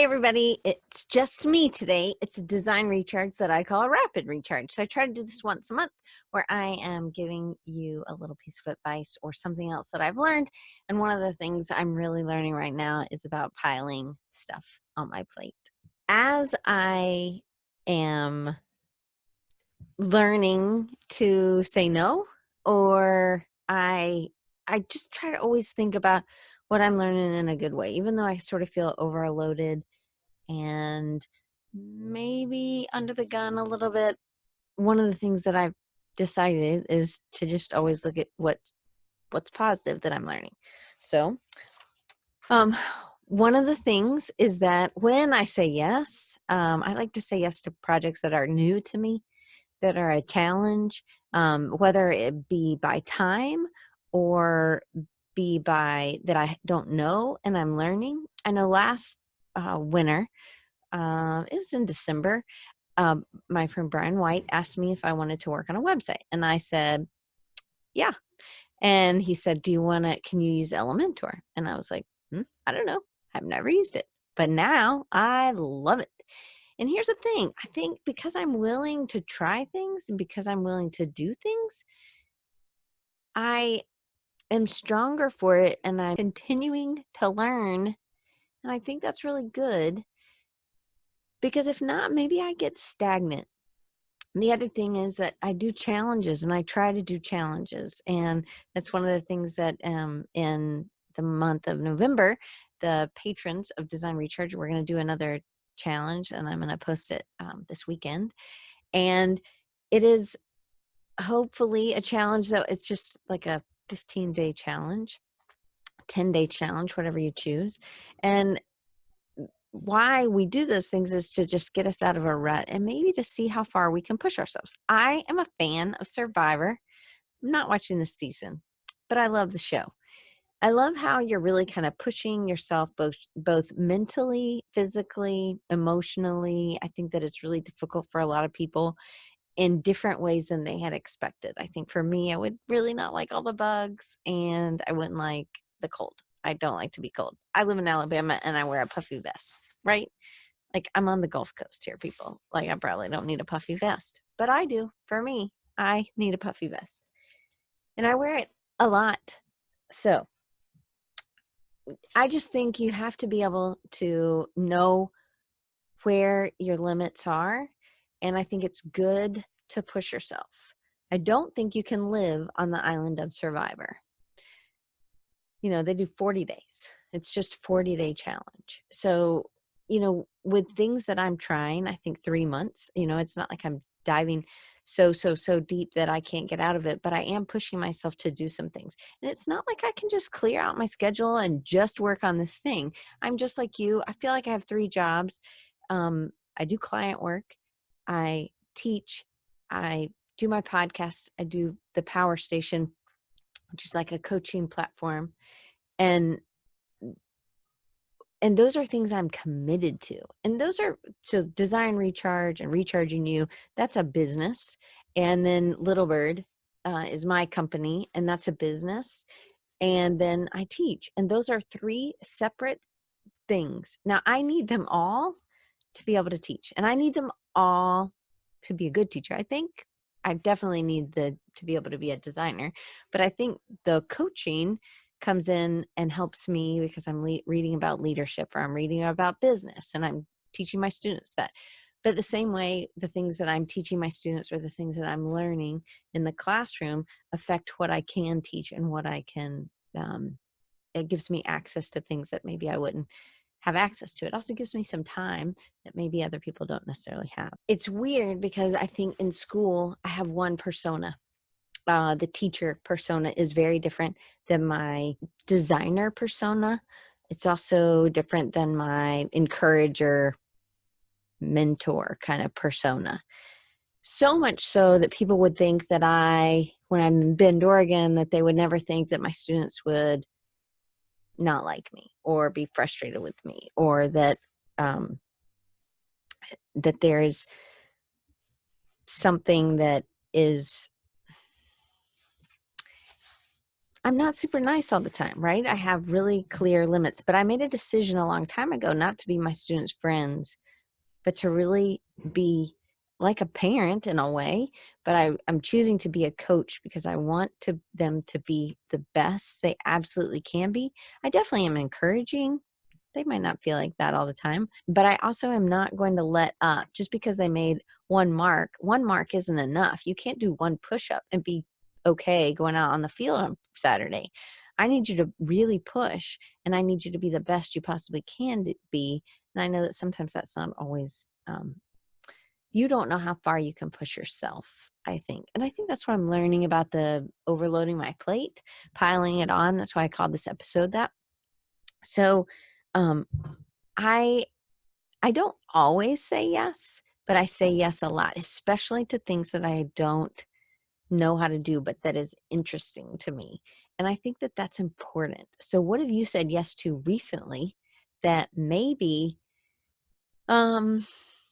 Hey everybody, it's just me today. It's a design recharge that I call a rapid recharge. So I try to do this once a month where I am giving you a little piece of advice or something else that I've learned. And one of the things I'm really learning right now is about piling stuff on my plate. As I am learning to say no, or I just try to always think about what I'm learning in a good way, even though I sort of feel overloaded and maybe under the gun a little bit. One of the things that I've decided is to just always look at what's positive that I'm learning. So, one of the things is that when I say yes, I like to say yes to projects that are new to me, that are a challenge, whether it be by time or be by that I don't know and I'm learning. I know last winter, it was in December, my friend Brian White asked me if I wanted to work on a website. And I said, yeah. And he said, can you use Elementor? And I was like, I don't know. I've never used it, but now I love it. And here's the thing. I think because I'm willing to try things and because I'm willing to do things, I am stronger for it and I'm continuing to learn. And I think that's really good because if not, maybe I get stagnant. The other thing is that I do challenges and I try to do challenges. And that's one of the things that in the month of November, the patrons of Design Recharge, we're going to do another challenge and I'm going to post it this weekend. And it is hopefully a challenge that it's just like a 15-day challenge, 10-day challenge, whatever you choose. And why we do those things is to just get us out of a rut and maybe to see how far we can push ourselves. I am a fan of Survivor. I'm not watching this season, but I love the show. I love how you're really kind of pushing yourself both mentally, physically, emotionally. I think that it's really difficult for a lot of people in different ways than they had expected. I think for me, I would really not like all the bugs and I wouldn't like the cold. I don't like to be cold. I live in Alabama and I wear a puffy vest, right? Like I'm on the Gulf Coast here, people. Like I probably don't need a puffy vest, but I do. For me, I need a puffy vest and I wear it a lot. So I just think you have to be able to know where your limits are. And I think it's good to push yourself. I don't think you can live on the island of Survivor. They do 40 days. It's just 40-day challenge. So, with things that I'm trying, I think 3 months, it's not like I'm diving so deep that I can't get out of it, but I am pushing myself to do some things. And it's not like I can just clear out my schedule and just work on this thing. I'm just like you. I feel like I have 3 jobs. I do client work. I teach. I do my podcast. I do the Power Station, which is like a coaching platform. And those are things I'm committed to. And those are, so Design Recharge and Recharging You, that's a business. And then Little Bird is my company, and that's a business. And then I teach. And those are 3 separate things. Now, I need them all to be able to teach. And I need them all to be a good teacher. I think I definitely need to be able to be a designer. But I think the coaching comes in and helps me because I'm reading about leadership or I'm reading about business and I'm teaching my students that. But the same way, the things that I'm teaching my students or the things that I'm learning in the classroom affect what I can teach and what I can, it gives me access to things that maybe I wouldn't have access to. It also gives me some time that maybe other people don't necessarily have. It's weird because I think in school, I have one persona. The teacher persona is very different than my designer persona. It's also different than my encourager, mentor kind of persona. So much so that people would think that when I'm in Bend, Oregon, that they would never think that my students would not like me or be frustrated with me, or that that there's something that is I'm not super nice all the time, right? I have really clear limits, but I made a decision a long time ago not to be my students' friends, but to really be like a parent in a way. But I'm choosing to be a coach because I want them to be the best they absolutely can be. I definitely am encouraging. They might not feel like that all the time, but I also am not going to let up just because they made one mark. One mark isn't enough. You can't do one push up and be okay going out on the field on Saturday. I need you to really push, and I need you to be the best you possibly can be. And I know that sometimes that's not always, you don't know how far you can push yourself, I think. And I think that's what I'm learning about the overloading my plate, piling it on. That's why I called this episode that. So, um, I I don't always say yes, but I say yes a lot, especially to things that I don't know how to do, but that is interesting to me. And I think that that's important. So, what have you said yes to recently that maybe um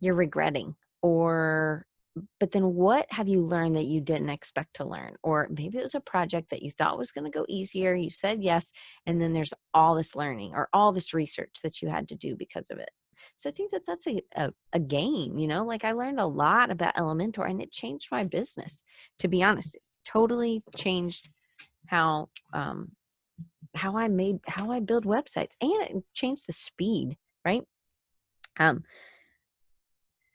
you're regretting? Or but then what have you learned that you didn't expect to learn? Or maybe it was a project that you thought was going to go easier, you said yes, and then there's all this learning or all this research that you had to do because of it. So I think that that's a game, like I learned a lot about Elementor and it changed my business. To be honest, it totally changed how how I build websites, and it changed the speed, right? Um,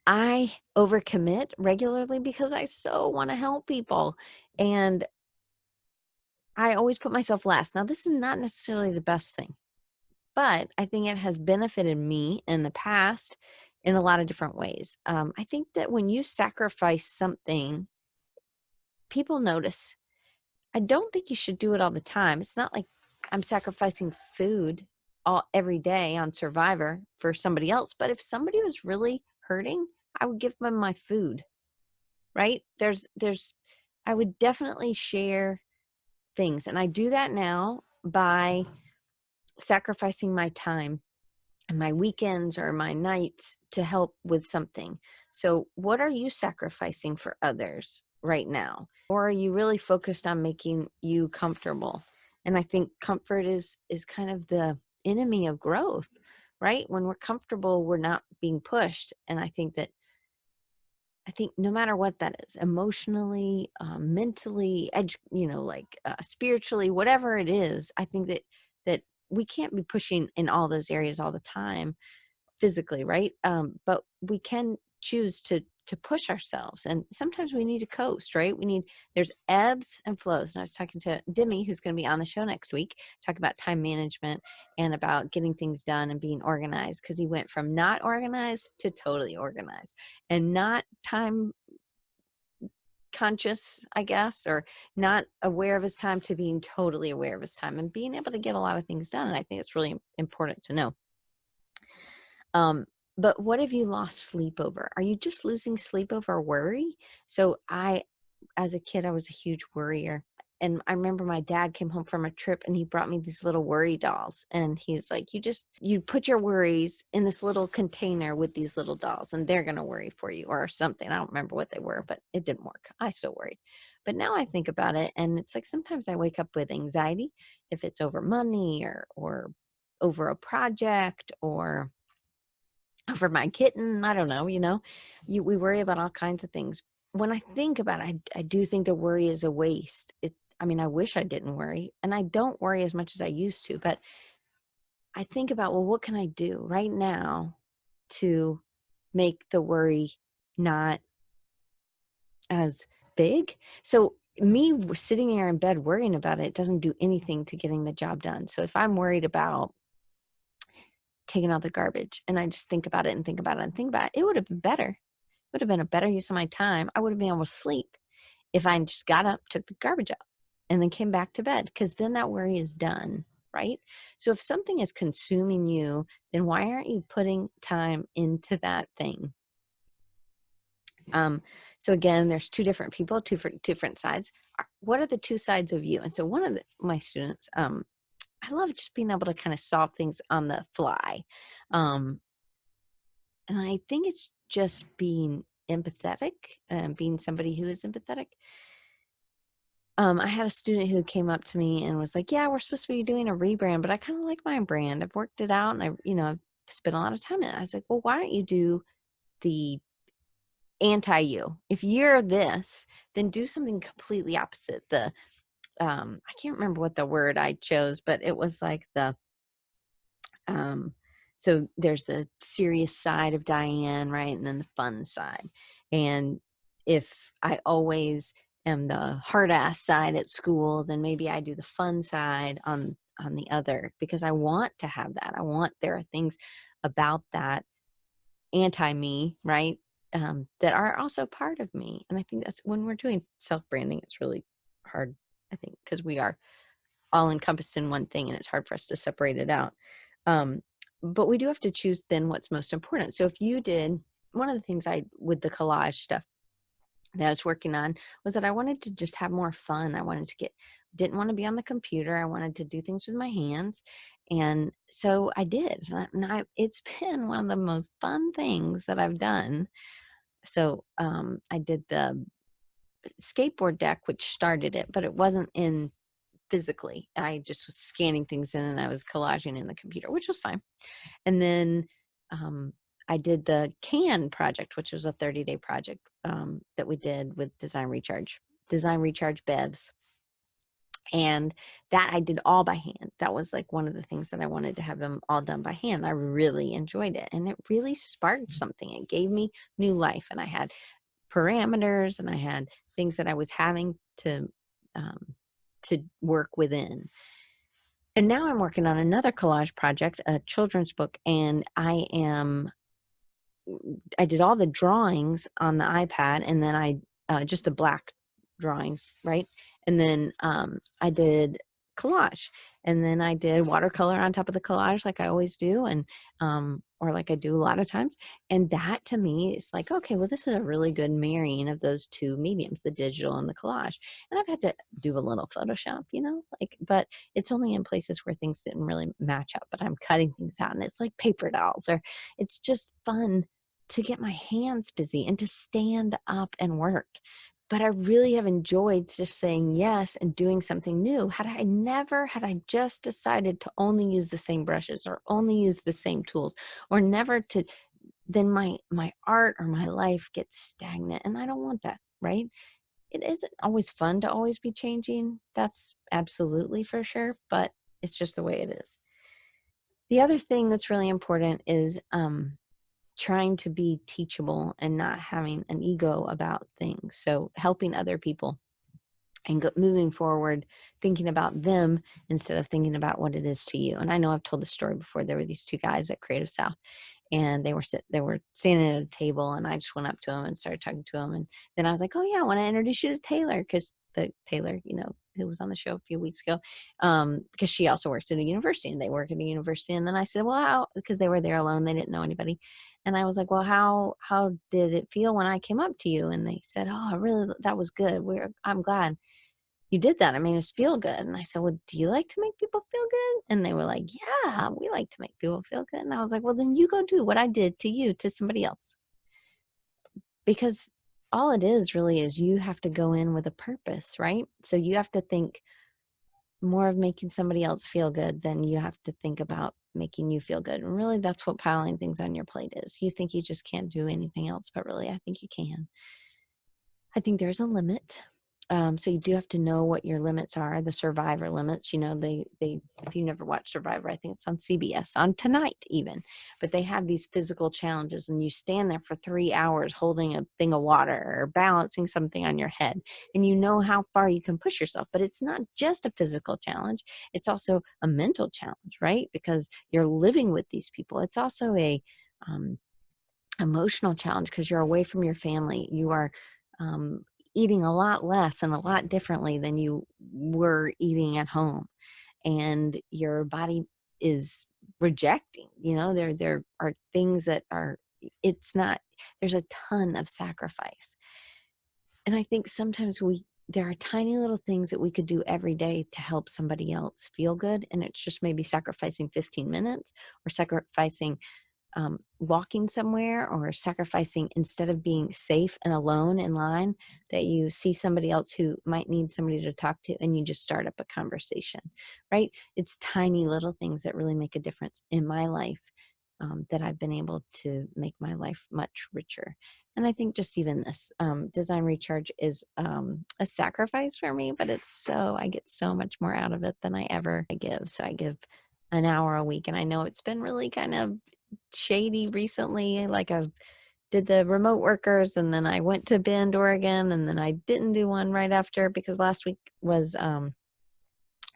I overcommit regularly because I so want to help people. And I always put myself last. Now, this is not necessarily the best thing, but I think it has benefited me in the past in a lot of different ways. I think that when you sacrifice something, people notice. I don't think you should do it all the time. It's not like I'm sacrificing food every day on Survivor for somebody else. But if somebody was really hurting, I would give them my food, right? I would definitely share things. And I do that now by sacrificing my time and my weekends or my nights to help with something. So, what are you sacrificing for others right now? Or are you really focused on making you comfortable? And I think comfort is kind of the enemy of growth, right? When we're comfortable, we're not being pushed. And I think no matter what that is, emotionally, mentally, spiritually, whatever it is, I think that we can't be pushing in all those areas all the time physically, right? But we can choose to push ourselves, and sometimes we need to coast, right? There's ebbs and flows. And I was talking to Dimi, who's going to be on the show next week, talk about time management and about getting things done and being organized, because he went from not organized to totally organized and not time conscious, I guess, or not aware of his time to being totally aware of his time and being able to get a lot of things done. And I think it's really important to know. Um, but what have you lost sleep over? Are you just losing sleep over worry? So as a kid, I was a huge worrier. And I remember my dad came home from a trip and he brought me these little worry dolls. And he's like, you put your worries in this little container with these little dolls and they're going to worry for you or something. I don't remember what they were, but it didn't work. I still worried. But now I think about it and it's like sometimes I wake up with anxiety if it's over money or over a project or over my kitten. I don't know, we worry about all kinds of things. When I think about it, I do think that worry is a waste. I mean, I wish I didn't worry, and I don't worry as much as I used to, but I think about, well, what can I do right now to make the worry not as big? So me sitting there in bed worrying about it doesn't do anything to getting the job done. So if I'm worried about taking out the garbage and I just think about it and think about it and think about it, it would have been better. Would have been a better use of my time. I would have been able to sleep if I just got up, took the garbage out, and then came back to bed, because then that worry is done, right? So if something is consuming you, then why aren't you putting time into that thing? So again, there's two different people, two different sides. What are the two sides of you? And so one of my students, I love just being able to kind of solve things on the fly. And I think it's just being empathetic and being somebody who is empathetic. I had a student who came up to me and was like, "Yeah, we're supposed to be doing a rebrand, but I kind of like my brand. I've worked it out, and I've spent a lot of time in it." I was like, "Well, why don't you do the anti-you? If you're this, then do something completely opposite." I can't remember what the word I chose, but it was like um, so there's the serious side of Diane, right? And then the fun side. And if I always am the hard ass side at school, then maybe I do the fun side on the other, because I want to have that. There are things about that anti me, right? That are also part of me. And I think that's when we're doing self branding, it's really hard, I think, because we are all encompassed in one thing and it's hard for us to separate it out. Um, but we do have to choose then what's most important. So if you did, one of the things with the collage stuff that I was working on was that I wanted to just have more fun. Didn't want to be on the computer. I wanted to do things with my hands. And so I did. It's been one of the most fun things that I've done. So I did the skateboard deck, which started it, but it wasn't in physically. I just was scanning things in and I was collaging in the computer, which was fine. And then I did the CAN project, which was a 30-day project that we did with Design Recharge Bevs. And that I did all by hand. That was like one of the things that I wanted to have them all done by hand. I really enjoyed it. And it really sparked something. It gave me new life. And I had parameters and I had things that I was having um, to work within. And now I'm working on another collage project, a children's book, and I did all the drawings on the iPad, and then just the black drawings, right? And then I did collage, and then I did watercolor on top of the collage, like I always do, and or like I do a lot of times. And that to me is like, okay, well, this is a really good marrying of those two mediums, the digital and the collage. And I've had to do a little Photoshop, but it's only in places where things didn't really match up. But I'm cutting things out, and it's like paper dolls, or it's just fun to get my hands busy and to stand up and work. But I really have enjoyed just saying yes and doing something new. Had I just decided to only use the same brushes or only use the same tools or never to, then my art or my life gets stagnant. And I don't want that, right? It isn't always fun to always be changing. That's absolutely for sure, but it's just the way it is. The other thing that's really important is trying to be teachable and not having an ego about things. So helping other people and moving forward, thinking about them instead of thinking about what it is to you. And I know I've told the story before. There were these two guys at Creative South, and they were standing at a table, and I just went up to them and started talking to them. And then I was like, "Oh yeah, I want to introduce you to Taylor," because the Taylor, who was on the show a few weeks ago, because she also works at a university, and they work at a university. And then I said, "Well, because they were there alone, they didn't know anybody." And I was like, "Well, how did it feel when I came up to you?" And they said, "Oh, really, that was good. I'm glad you did that. I mean, it's feel good." And I said, "Well, do you like to make people feel good?" And they were like, "Yeah, we like to make people feel good." And I was like, "Well, then you go do what I did to you, to somebody else." Because all it is really is you have to go in with a purpose, right? So you have to think more of making somebody else feel good than you have to think about making you feel good. And really, that's what piling things on your plate is. You think you just can't do anything else, but really, I think you can. I think there's a limit. So you do have to know what your limits are, the survivor limits. If you never watched Survivor, I think it's on CBS, on tonight even. But they have these physical challenges, and you stand there for 3 hours holding a thing of water or balancing something on your head. And you know how far you can push yourself. But it's not just a physical challenge, it's also a mental challenge, right? Because you're living with these people. It's also a emotional challenge because you're away from your family. You are eating a lot less and a lot differently than you were eating at home, and your body is rejecting. There are things that are. It's not. There's a ton of sacrifice, and I think sometimes there are tiny little things that we could do every day to help somebody else feel good, and it's just maybe sacrificing 15 minutes or sacrificing walking somewhere or sacrificing, instead of being safe and alone in line, that you see somebody else who might need somebody to talk to and you just start up a conversation, right? It's tiny little things that really make a difference in my life, that I've been able to make my life much richer. And I think just even this design recharge is a sacrifice for me, but I get so much more out of it than I ever give. So I give an hour a week, and I know it's been really kind of shady recently. Like, I've did the remote workers, and then I went to Bend, Oregon, and then I didn't do one right after, because last week was I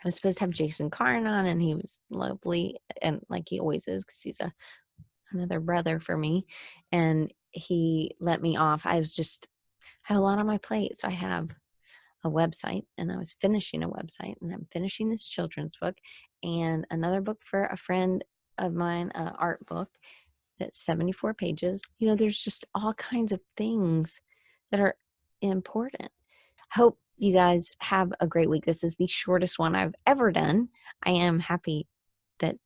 was supposed to have Jason Karn on, and he was lovely, and like he always is, because he's another brother for me, and he let me off. I have a lot on my plate, so I have a website, and I was finishing a website, and I'm finishing this children's book and another book for a friend of mine, an art book that's 74 pages. There's just all kinds of things that are important. I hope you guys have a great week. This is the shortest one I've ever done. I am happy that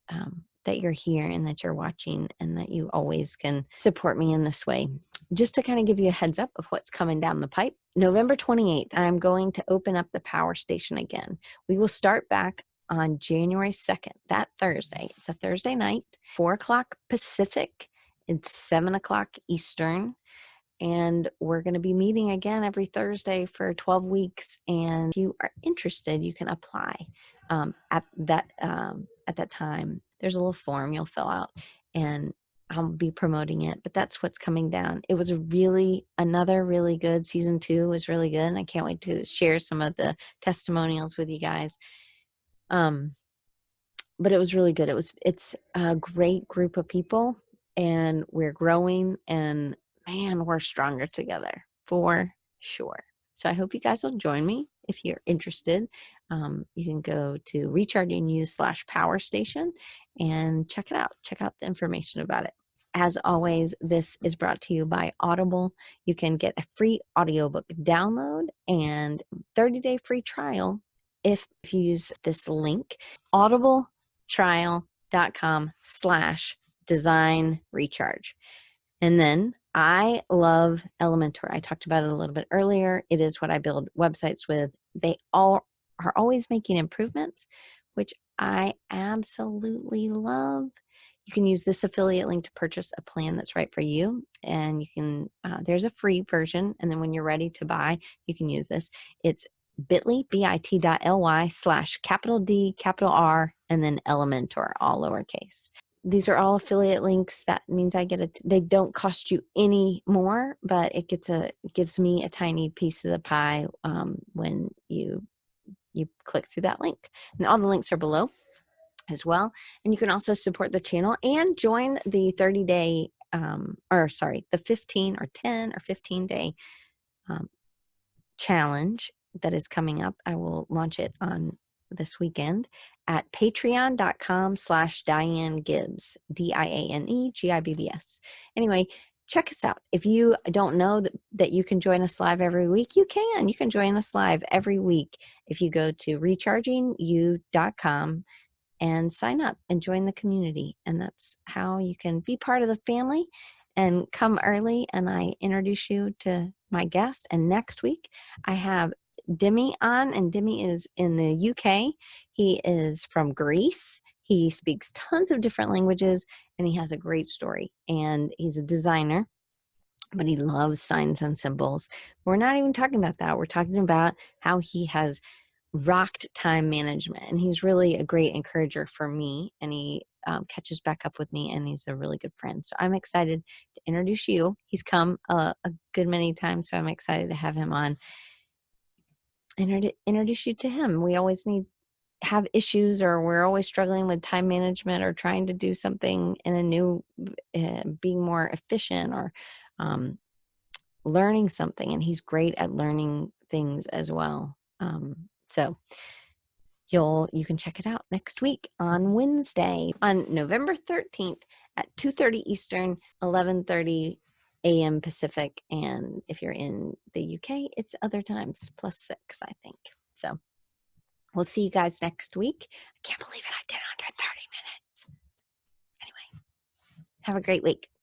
that you're here and that you're watching, and that you always can support me in this way. Just to kind of give you a heads up of what's coming down the pipe, November 28th, I'm going to open up the Power Station again. We will start back on January 2nd, that Thursday. It's a Thursday night, 4 o'clock Pacific. It's 7 o'clock Eastern. And we're going to be meeting again every Thursday for 12 weeks. And if you are interested, you can apply at that time. There's a little form you'll fill out, and I'll be promoting it. But that's what's coming down. It was another really good season 2 was really good, and I can't wait to share some of the testimonials with you guys. But it was really good. It's a great group of people, and we're growing, and man, we're stronger together for sure. So I hope you guys will join me. If you're interested, you can go to rechargingyou/power station and check it out. Check out the information about it. As always, this is brought to you by Audible. You can get a free audiobook download and 30-day free trial if you use this link, audibletrial.com/design recharge. And then I love Elementor. I talked about it a little bit earlier. It is what I build websites with. They all are always making improvements, which I absolutely love. You can use this affiliate link to purchase a plan that's right for you. And you can, there's a free version. And then when you're ready to buy, you can use this. It's bit.ly/D, R, and then Elementor, all lowercase. These are all affiliate links. That means I get they don't cost you any more, but it gives me a tiny piece of the pie when you click through that link. And all the links are below as well. And you can also support the channel and join the 30-day, the 15 or 10 or 15-day challenge that is coming up. I will launch it on this weekend at patreon.com/DianeGibbs, DianeGibbs. Anyway, check us out. If you don't know that you can join us live every week, you can join us live every week if you go to rechargingyou.com and sign up and join the community. And that's how you can be part of the family and come early. And I introduce you to my guest. And next week I have Dimi on, and Dimi is in the UK. He is from Greece. He speaks tons of different languages, and he has a great story. And he's a designer, but he loves signs and symbols. We're not even talking about that. We're talking about how he has rocked time management, and he's really a great encourager for me, and he catches back up with me, and he's a really good friend. So I'm excited to introduce you. He's come a good many times, so I'm excited to have him on and introduce you to him. We always have issues, or we're always struggling with time management, or trying to do something in a new, being more efficient, or learning something, and he's great at learning things as well. So you can check it out next week on Wednesday, on November 13th at 2:30 Eastern, 11:30 a.m. Pacific. And if you're in the UK, it's other times, +6, I think. So we'll see you guys next week. I can't believe it. I did under 30 minutes. Anyway, Have a great week.